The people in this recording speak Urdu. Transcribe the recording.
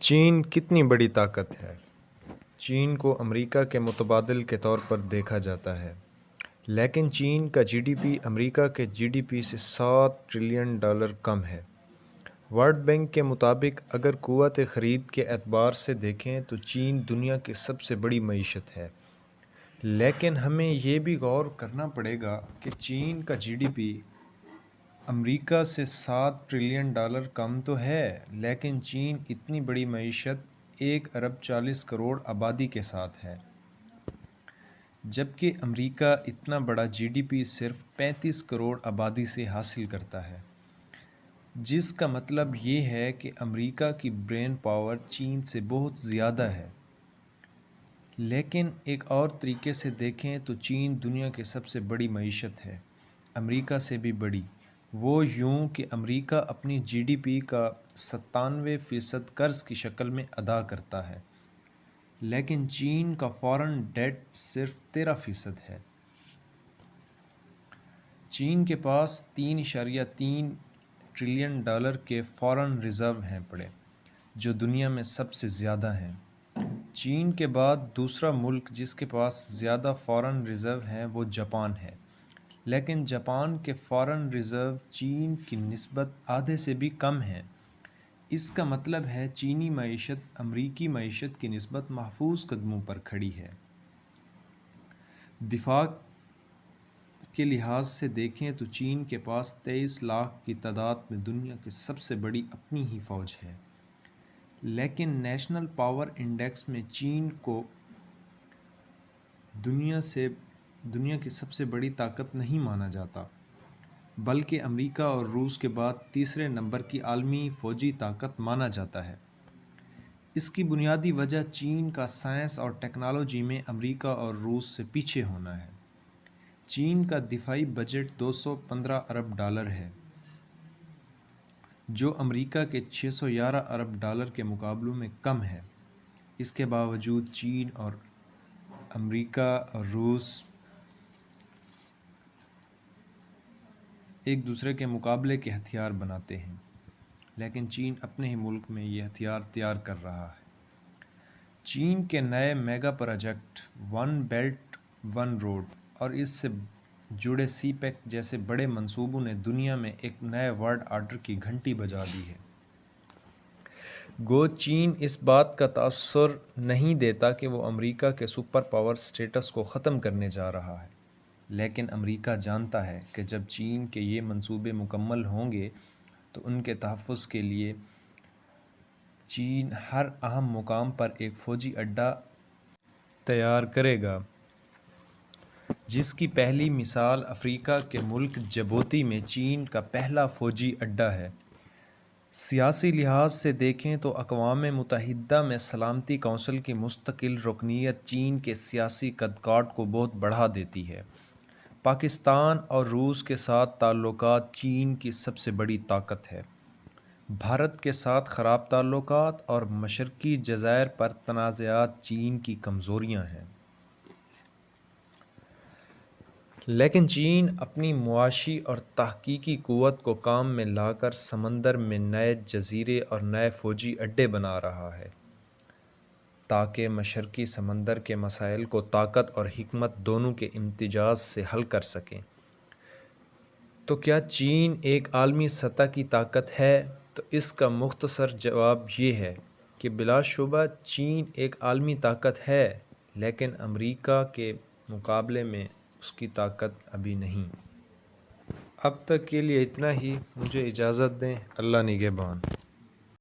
چین کتنی بڑی طاقت ہے؟ چین کو امریکہ کے متبادل کے طور پر دیکھا جاتا ہے، لیکن چین کا جی ڈی پی امریکہ کے جی ڈی پی سے $7 ٹریلین کم ہے۔ ورلڈ بینک کے مطابق اگر قوت خرید کے اعتبار سے دیکھیں تو چین دنیا کی سب سے بڑی معیشت ہے، لیکن ہمیں یہ بھی غور کرنا پڑے گا کہ چین کا جی ڈی پی امریکہ سے $7 ٹریلین کم تو ہے، لیکن چین اتنی بڑی معیشت 1 ارب 40 کروڑ آبادی کے ساتھ ہے، جبکہ امریکہ اتنا بڑا جی ڈی پی صرف 35 کروڑ آبادی سے حاصل کرتا ہے، جس کا مطلب یہ ہے کہ امریکہ کی برین پاور چین سے بہت زیادہ ہے۔ لیکن ایک اور طریقے سے دیکھیں تو چین دنیا کی سب سے بڑی معیشت ہے، امریکہ سے بھی بڑی۔ وہ یوں کہ امریکہ اپنی جی ڈی پی کا 97% قرض کی شکل میں ادا کرتا ہے، لیکن چین کا فارن ڈیٹ صرف 13% ہے۔ چین کے پاس $3.3 ٹریلین کے فارن ریزرو ہیں پڑے، جو دنیا میں سب سے زیادہ ہیں۔ چین کے بعد دوسرا ملک جس کے پاس زیادہ فارن ریزرو ہیں وہ جاپان ہے، لیکن جاپان کے فارن ریزرو چین کی نسبت آدھے سے بھی کم ہیں۔ اس کا مطلب ہے چینی معیشت امریکی معیشت کی نسبت محفوظ قدموں پر کھڑی ہے۔ دفاع کے لحاظ سے دیکھیں تو چین کے پاس 23 لاکھ کی تعداد میں دنیا کی سب سے بڑی اپنی ہی فوج ہے، لیکن نیشنل پاور انڈیکس میں چین کو دنیا کی سب سے بڑی طاقت نہیں مانا جاتا، بلکہ امریکہ اور روس کے بعد تیسرے نمبر کی عالمی فوجی طاقت مانا جاتا ہے۔ اس کی بنیادی وجہ چین کا سائنس اور ٹیکنالوجی میں امریکہ اور روس سے پیچھے ہونا ہے۔ چین کا دفاعی بجٹ $215 ارب ہے، جو امریکہ کے $611 ارب کے مقابلے میں کم ہے۔ اس کے باوجود چین اور امریکہ اور روس ایک دوسرے کے مقابلے کے ہتھیار بناتے ہیں، لیکن چین اپنے ہی ملک میں یہ ہتھیار تیار کر رہا ہے۔ چین کے نئے mega project one belt one road اور اس سے جڑے سی پیک جیسے بڑے منصوبوں نے دنیا میں ایک نئے ورلڈ آرڈر کی گھنٹی بجا دی ہے۔ گو چین اس بات کا تاثر نہیں دیتا کہ وہ امریکہ کے سپر پاور سٹیٹس کو ختم کرنے جا رہا ہے، لیکن امریکہ جانتا ہے کہ جب چین کے یہ منصوبے مکمل ہوں گے تو ان کے تحفظ کے لیے چین ہر اہم مقام پر ایک فوجی اڈہ تیار کرے گا، جس کی پہلی مثال افریقہ کے ملک جبوتی میں چین کا پہلا فوجی اڈہ ہے۔ سیاسی لحاظ سے دیکھیں تو اقوام متحدہ میں سلامتی کونسل کی مستقل رکنیت چین کے سیاسی قد کاٹ کو بہت بڑھا دیتی ہے۔ پاکستان اور روس کے ساتھ تعلقات چین کی سب سے بڑی طاقت ہے۔ بھارت کے ساتھ خراب تعلقات اور مشرقی جزائر پر تنازعات چین کی کمزوریاں ہیں۔ لیکن چین اپنی معاشی اور تحقیقی قوت کو کام میں لا کر سمندر میں نئے جزیرے اور نئے فوجی اڈے بنا رہا ہے، تاکہ مشرقی سمندر کے مسائل کو طاقت اور حکمت دونوں کے امتزاج سے حل کر سکیں۔ تو کیا چین ایک عالمی سطح کی طاقت ہے؟ تو اس کا مختصر جواب یہ ہے کہ بلا شبہ چین ایک عالمی طاقت ہے، لیکن امریکہ کے مقابلے میں اس کی طاقت ابھی نہیں۔ اب تک کے لیے اتنا ہی، مجھے اجازت دیں۔ اللہ نگہبان۔